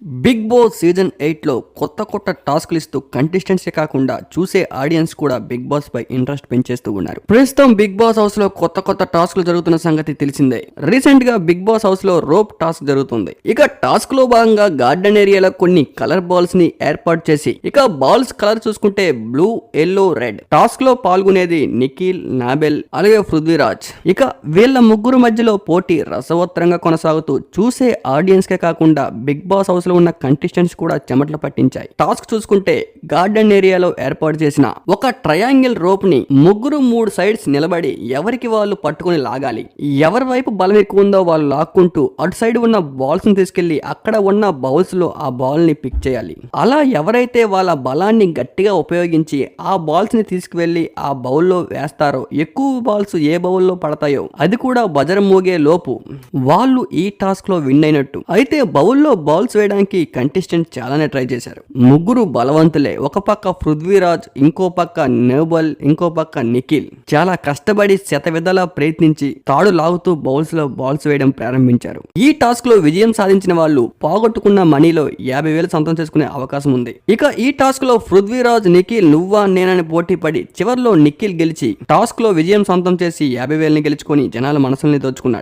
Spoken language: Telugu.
బిగ్ బాస్ సీజన్ 8 లో కొత్త టాస్క్లు ఇస్తూ కంటెస్టెంట్సే కాకుండా చూసే ఆడియన్స్ కూడా బిగ్ బాస్ పై ఇంట్రెస్ట్ పెంచేస్తూ ఉన్నారు. ప్రస్తుతం బిగ్ బాస్ హౌస్ లో కొత్త టాస్క్లు జరుగుతున్న సంగతి తెలిసిందే. రీసెంట్ గా బిగ్ బాస్ హౌస్ లో రోప్ టాస్క్ జరుగుతుంది. ఇక టాస్క్ లో భాగంగా గార్డెన్ ఏరియాలో కొన్ని కలర్ బాల్స్ ని ఏర్పాటు చేసి ఇక బాల్స్ కలర్ చూసుకుంటే బ్లూ, ఎల్లో, రెడ్. టాస్క్ లో పాల్గొనేది నిఖిల్, నాబెల్ అలాగే పృథ్వీరాజ్. ఇక వీళ్ళ ముగ్గురు మధ్యలో పోటీ రసవత్తరంగా కొనసాగుతూ చూసే ఆడియన్స్ కే కాకుండా బిగ్ బాస్ హౌస్ ఉన్న కంటెస్టెంట్స్ కూడా చెమటలు పట్టించాయి. టాస్క్ చూసుకుంటే గార్డెన్ ఏరియాలో ఏర్పాటు చేసిన ఒక ట్రయాంగిల్ రోప్ ని ముగ్గురు 3 సైడ్స్ నిలబడి ఎవరికి వాళ్ళు పట్టుకుని లాగాలి. ఎవరి వైపు బలం ఎక్కువ ఉందో వాళ్ళు లాక్కుంటూ అటు సైడ్ ఉన్న బాల్స్ ని తీసుకెళ్లి అక్కడ ఉన్న బౌల్స్ లో ఆ బాల్ ని పిక్ చేయాలి. అలా ఎవరైతే వాళ్ళ బలాన్ని గట్టిగా ఉపయోగించి ఆ బాల్స్ ని తీసుకువెళ్లి ఆ బౌల్లో వేస్తారో, ఎక్కువ బాల్స్ ఏ బౌల్లో పడతాయో అది కూడా బజర్ మోగే లోపు వాళ్ళు ఈ టాస్క్ లో విన్ అయినట్టు. అయితే బౌల్లో బాల్స్ వేయడానికి కంటెస్టెంట్ చాలానే ట్రై చేశారు. ముగ్గురు బలవంతులే. ఒక పక్క పృథ్వీరాజ్, ఇంకో పక్క నోబెల్, ఇంకో పక్క నిఖిల్ చాలా కష్టపడి శతవిధాలా ప్రయత్నించి తాడు లాగుతూ బౌల్స్ లో బాల్స్ వేయడం ప్రారంభించారు. ఈ టాస్క్ లో విజయం సాధించిన వాళ్ళు పోగొట్టుకున్న మనీలో 50,000 సొంతం చేసుకునే అవకాశం ఉంది. ఇక ఈ టాస్క్ లో పృథ్వీరాజ్, నిఖిల్ నువ్వా నేనని పోటీ పడి చివర్లో నిఖిల్ గెలిచి టాస్క్ లో విజయం సొంతం చేసి 50,000 గెలుచుకొని జనాల మనసుల్ని దోచుకున్నాడు.